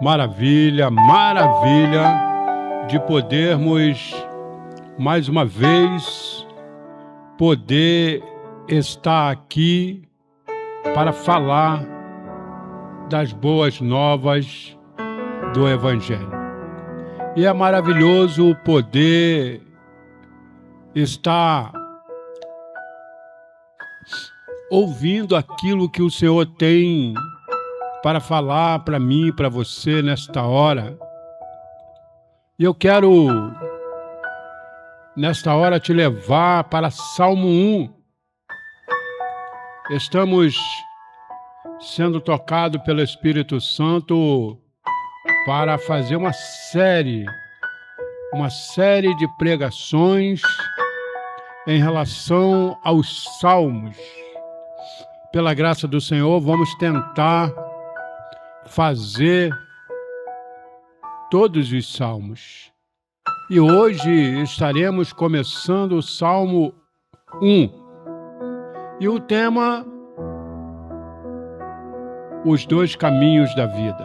Maravilha, maravilha de podermos mais uma vez poder estar aqui para falar das boas novas do Evangelho. E é maravilhoso poder estar ouvindo aquilo que o Senhor tem para falar para mim e para você nesta hora. E eu quero, nesta hora, te levar para Salmo 1. Estamos sendo tocados pelo Espírito Santo para fazer uma série de pregações em relação aos salmos. Pela graça do Senhor, vamos tentar fazer todos os salmos. E hoje estaremos começando o Salmo 1. E o tema: os dois caminhos da vida.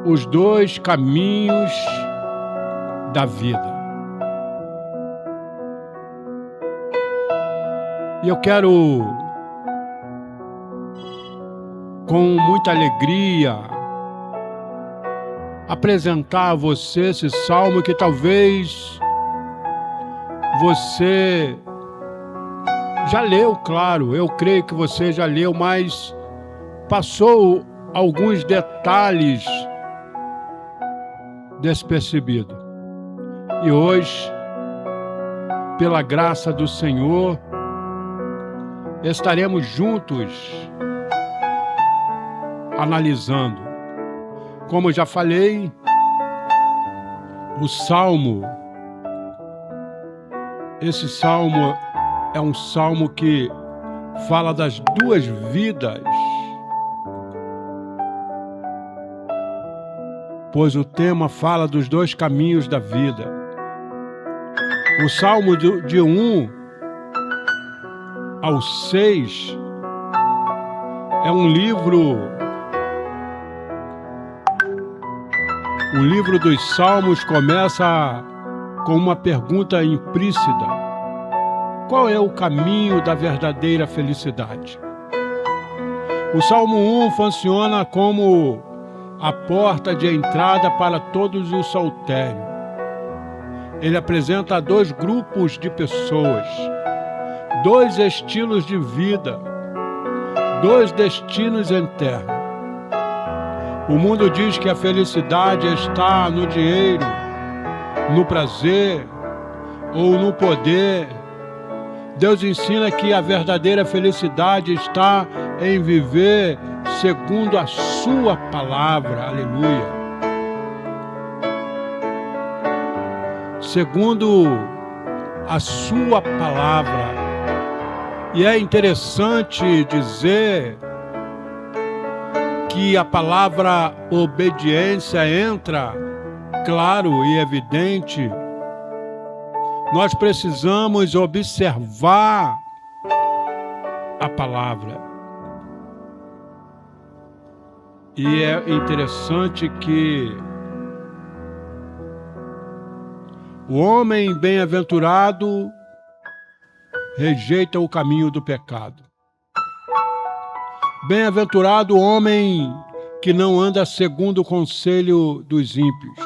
Os dois caminhos da vida. E eu quero, com muita alegria, apresentar a você esse salmo que talvez você já leu, claro, eu creio que você já leu, mas passou alguns detalhes despercebidos. E hoje, pela graça do Senhor, estaremos juntos analisando. Como já falei, esse salmo é um salmo que fala das duas vidas, pois o tema fala dos dois caminhos da vida. O salmo de 1 ao 6 é um livro dos Salmos. Começa com uma pergunta implícita: qual é o caminho da verdadeira felicidade? O Salmo 1 funciona como a porta de entrada para todos os solteiros. Ele apresenta dois grupos de pessoas, dois estilos de vida, dois destinos eternos. O mundo diz que a felicidade está no dinheiro, no prazer ou no poder. Deus ensina que a verdadeira felicidade está em viver segundo a sua palavra. Aleluia. Segundo a sua palavra. E é interessante dizer que a palavra obediência entra, claro e evidente. Nós precisamos observar a palavra. E é interessante que o homem bem-aventurado rejeita o caminho do pecado. Bem-aventurado o homem que não anda segundo o conselho dos ímpios.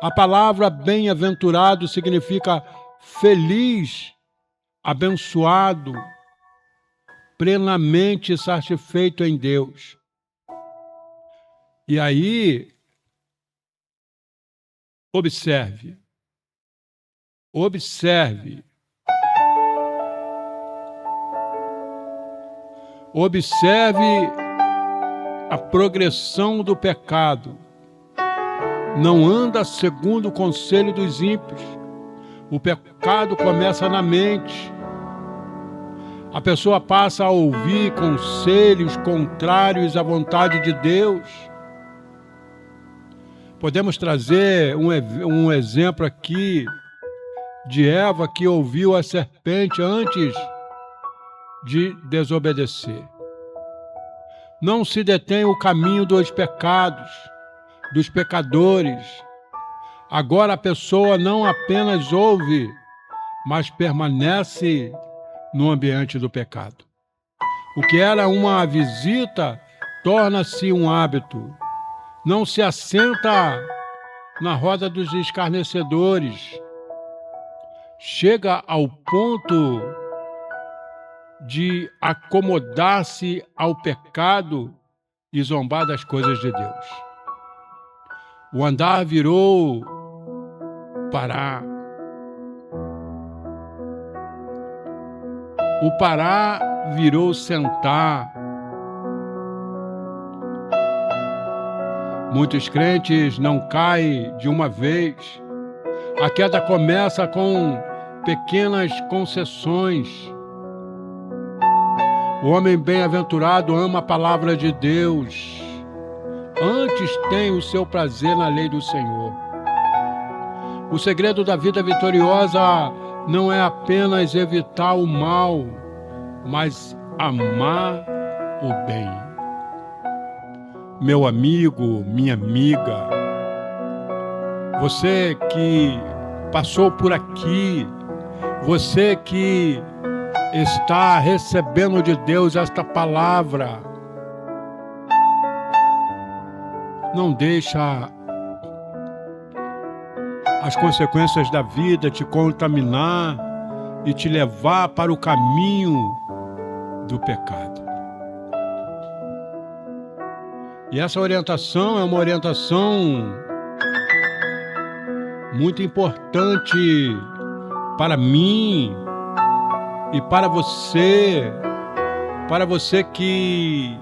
A palavra bem-aventurado significa feliz, abençoado, plenamente satisfeito em Deus. E aí, observe a progressão do pecado. Não anda segundo o conselho dos ímpios. O pecado começa na mente. A pessoa passa a ouvir conselhos contrários à vontade de Deus. Podemos trazer um exemplo aqui de Eva, que ouviu a serpente antes de desobedecer. Não se detém o caminho dos pecados, dos pecadores. Agora a pessoa não apenas ouve, mas permanece no ambiente do pecado. O que era uma visita torna-se um hábito. Não se assenta na roda dos escarnecedores. Chega ao ponto de acomodar-se ao pecado e zombar das coisas de Deus. O andar virou parar. O parar virou sentar. Muitos crentes não caem de uma vez. A queda começa com pequenas concessões. O homem bem-aventurado ama a palavra de Deus. Antes tem o seu prazer na lei do Senhor. O segredo da vida vitoriosa não é apenas evitar o mal, mas amar o bem. Meu amigo, minha amiga, você que passou por aqui, você que está recebendo de Deus esta palavra, não deixa as consequências da vida te contaminar e te levar para o caminho do pecado. E essa orientação é uma orientação muito importante para mim e para você que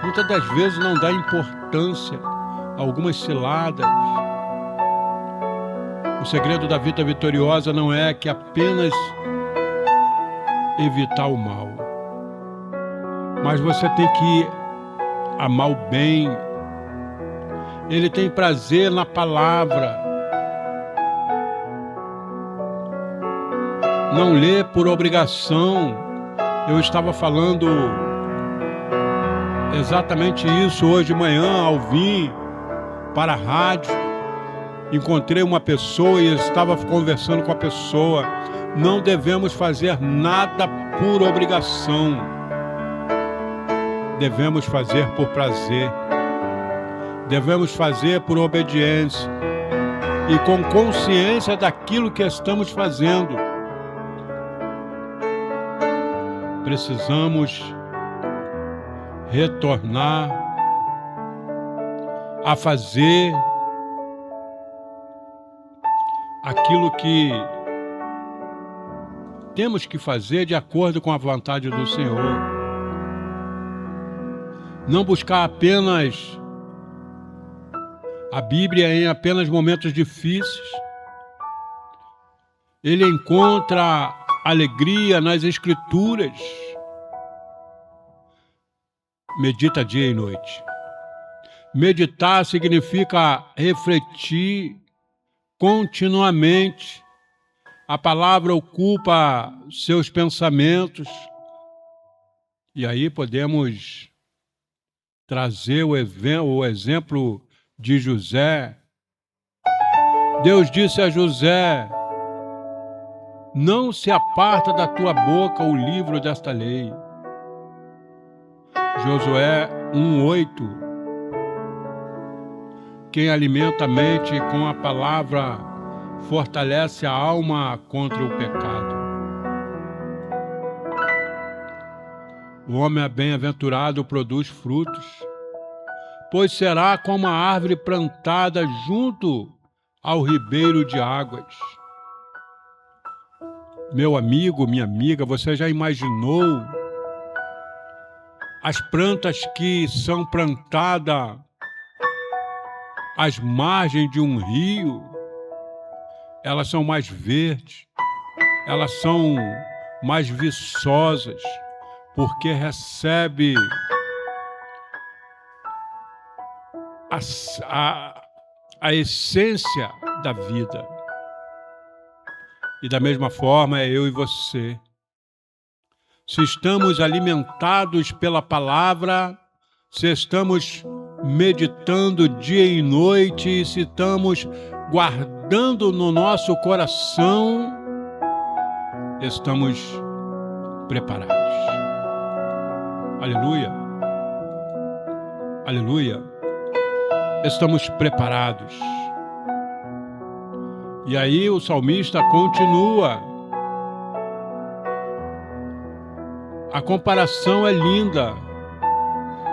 muitas das vezes não dá importância a algumas ciladas. O segredo da vida vitoriosa não é que apenas evitar o mal, mas você tem que amar o bem. Ele tem prazer na palavra. Não lê por obrigação. Eu estava falando exatamente isso hoje de manhã ao vir para a rádio. Encontrei uma pessoa e estava conversando com a pessoa. Não devemos fazer nada por obrigação. Devemos fazer por prazer. Devemos fazer por obediência e com consciência daquilo que estamos fazendo. Precisamos retornar a fazer aquilo que temos que fazer de acordo com a vontade do Senhor. Não buscar apenas a Bíblia em apenas momentos difíceis. Ele encontra alegria nas Escrituras. Medita dia e noite. Meditar significa refletir continuamente. A palavra ocupa seus pensamentos. E aí podemos trazer o exemplo de José. Deus disse a José: não se aparta da tua boca o livro desta lei. Josué 1:8. Quem alimenta a mente com a palavra fortalece a alma contra o pecado. O homem bem-aventurado produz frutos, pois será como a árvore plantada junto ao ribeiro de águas. Meu amigo, minha amiga, você já imaginou as plantas que são plantadas às margens de um rio? Elas são mais verdes, elas são mais viçosas, porque recebe a essência da vida. E da mesma forma é eu e você. se estamos alimentados pela palavra, se estamos meditando dia e noite, se estamos guardando no nosso coração, estamos preparados. Aleluia. Aleluia. Estamos preparados. E aí o salmista continua. A comparação é linda.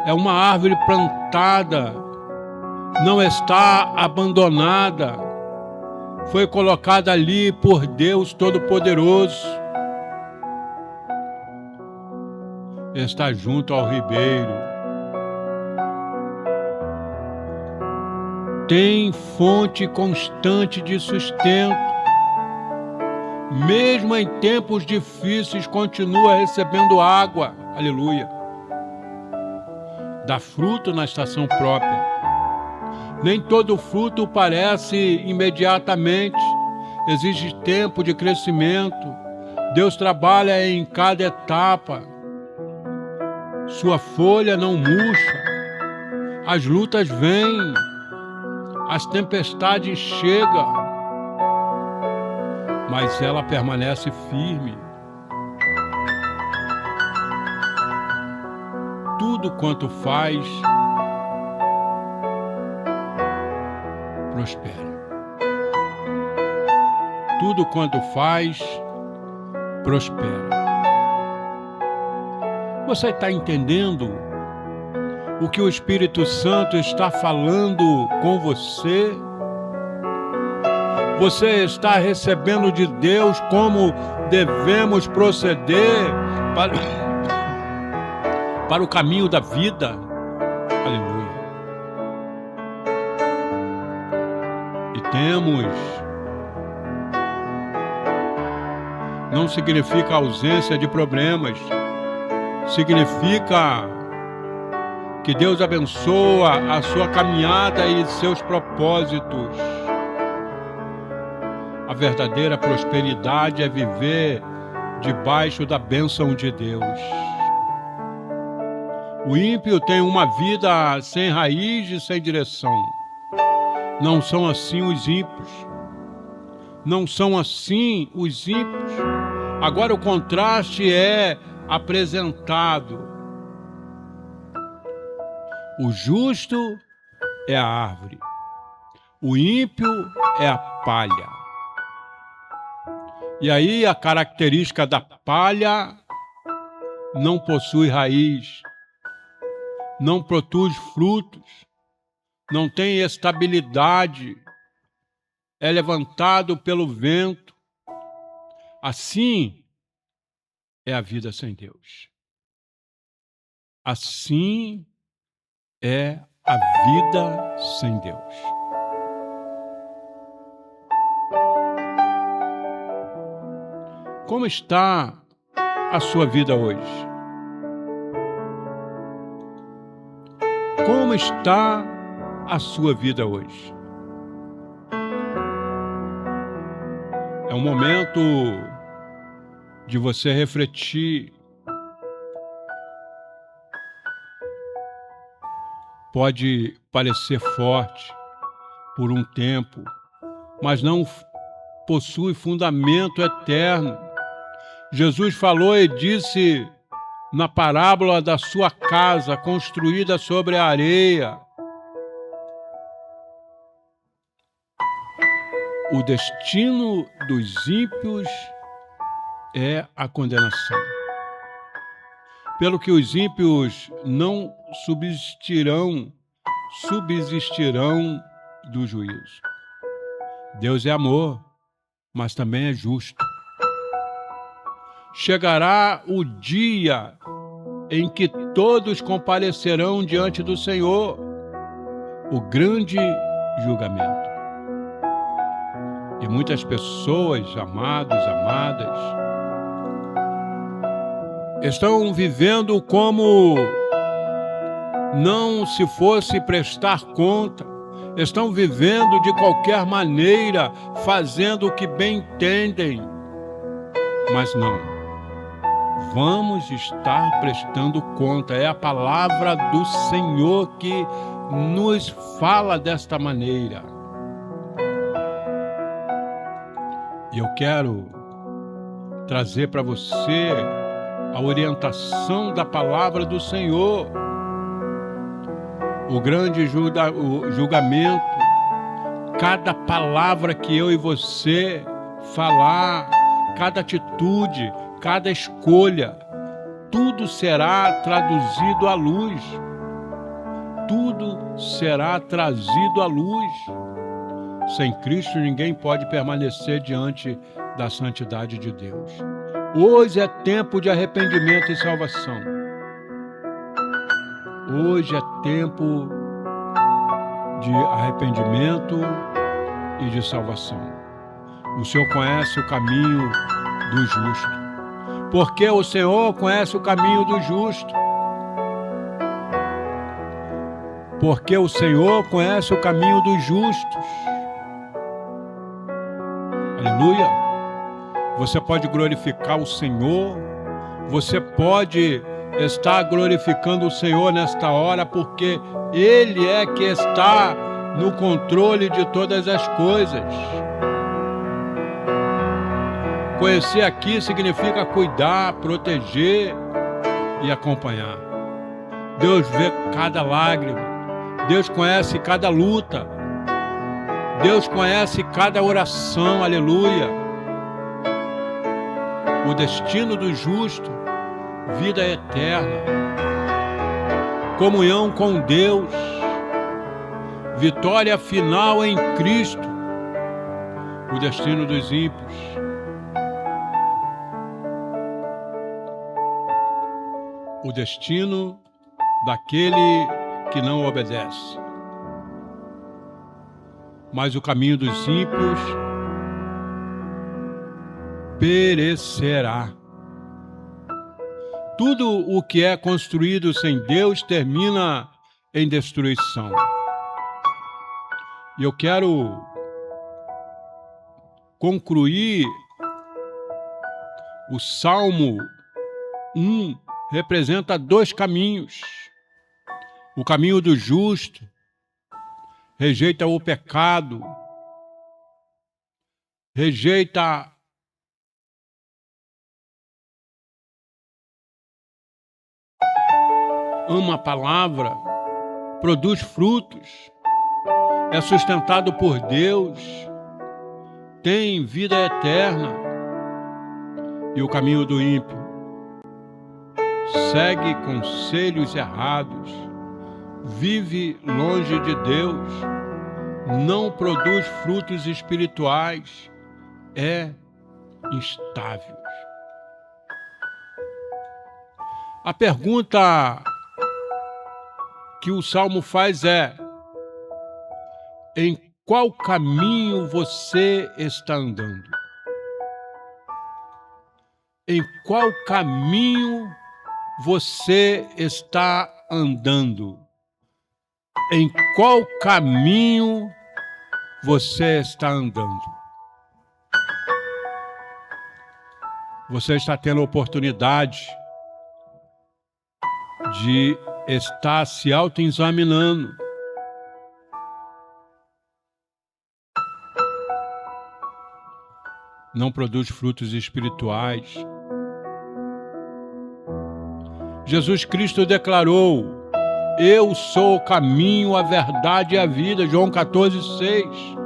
É uma árvore plantada, não está abandonada, foi colocada ali por Deus Todo-Poderoso. Está junto ao ribeiro. Tem fonte constante de sustento. Mesmo em tempos difíceis, continua recebendo água. Aleluia. Dá fruto na estação própria. Nem todo fruto parece imediatamente. Exige tempo de crescimento. Deus trabalha em cada etapa. Sua folha não murcha. As lutas vêm. As tempestades chegam. Mas ela permanece firme. Tudo quanto faz, prospera. Tudo quanto faz, prospera. Você está entendendo o que o Espírito Santo está falando com você? Você está recebendo de Deus como devemos proceder para o caminho da vida? Aleluia. E temos. Não significa ausência de problemas. Significa que Deus abençoa a sua caminhada e seus propósitos. A verdadeira prosperidade é viver debaixo da bênção de Deus. O ímpio tem uma vida sem raiz e sem direção. Não são assim os ímpios. Não são assim os ímpios. Agora o contraste é apresentado. O justo é a árvore. O ímpio é a palha. E aí a característica da palha: não possui raiz, não produz frutos, não tem estabilidade, é levantado pelo vento. Assim é a vida sem Deus. Assim é a vida sem Deus. Como está a sua vida hoje? Como está a sua vida hoje? É um momento de você refletir. Pode parecer forte por um tempo, mas não possui fundamento eterno. Jesus falou e disse na parábola da sua casa construída sobre a areia: o destino dos ímpios é a condenação. Pelo que os ímpios não subsistirão do juízo. Deus é amor, mas também é justo. Chegará o dia em que todos comparecerão diante do Senhor, o grande julgamento. E muitas pessoas, amados, amadas, estão vivendo como não se fosse prestar conta. Estão vivendo de qualquer maneira, fazendo o que bem entendem. Mas não. vamos estar prestando conta. É a palavra do Senhor que nos fala desta maneira. E eu quero trazer para você a orientação da palavra do Senhor. O grande julgamento, cada palavra que eu e você falar, cada atitude, cada escolha, tudo será traduzido à luz. Tudo será trazido à luz. Sem Cristo ninguém pode permanecer diante da santidade de Deus. Hoje é tempo de arrependimento e salvação. Hoje é tempo de arrependimento e de salvação. O Senhor conhece o caminho do justo. Porque o Senhor conhece o caminho do justo. Porque o Senhor conhece o caminho dos justos. Aleluia! Você pode glorificar o Senhor. Você pode estar glorificando o Senhor nesta hora, porque Ele é que está no controle de todas as coisas. Conhecer aqui significa cuidar, proteger e acompanhar. Deus vê cada lágrima. Deus conhece cada luta. Deus conhece cada oração. Aleluia. O destino do justo, vida eterna, comunhão com Deus, vitória final em Cristo. O destino dos ímpios, o destino daquele que não obedece. Mas o caminho dos ímpios perecerá. Tudo o que é construído sem Deus termina em destruição. E eu quero concluir o Salmo 1 representa dois caminhos. O caminho do justo rejeita o pecado, rejeita ama a palavra, produz frutos, é sustentado por Deus, tem vida eterna. E o caminho do ímpio segue conselhos errados, vive longe de Deus, não produz frutos espirituais, é instável. A pergunta que o Salmo faz é: em qual caminho você está andando? Em qual caminho você está andando? Em qual caminho você está andando? Você está tendo a oportunidade de estar se autoexaminando. Não produz frutos espirituais. Jesus Cristo declarou: eu sou o caminho, a verdade e a vida. João 14:6.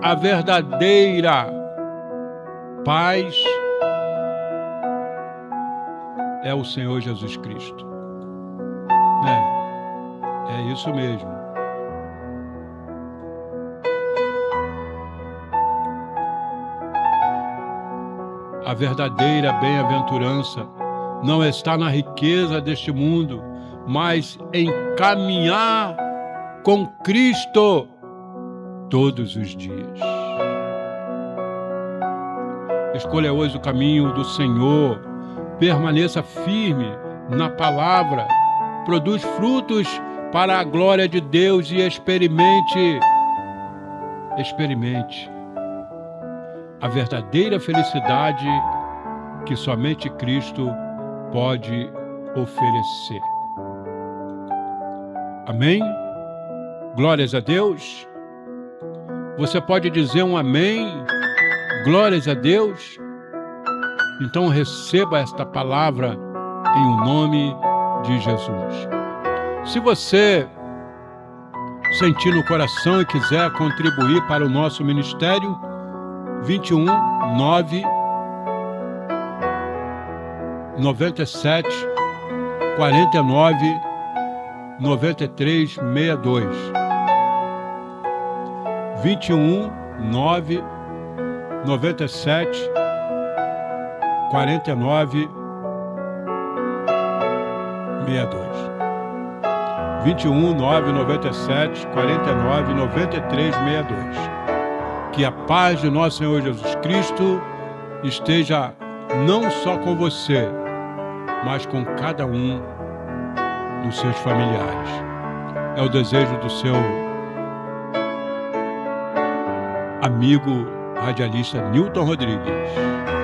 A verdadeira paz é o Senhor Jesus Cristo. É isso mesmo. A verdadeira bem-aventurança não está na riqueza deste mundo, mas em caminhar com Cristo todos os dias. Escolha hoje o caminho do Senhor, permaneça firme na palavra, produz frutos para a glória de Deus e experimente a verdadeira felicidade que somente Cristo pode oferecer. Amém? Glórias a Deus. Você pode dizer um amém? Glórias a Deus. Então receba esta palavra em o nome de Jesus. Se você sentir no coração e quiser contribuir para o nosso ministério, 21 9 97 49 93 62. 21 9 97 49 62. 21 9 97 49 93 62. Que a paz de nosso Senhor Jesus Cristo esteja não só com você, mas com cada um dos seus familiares. É o desejo do seu amigo radialista Newton Rodrigues.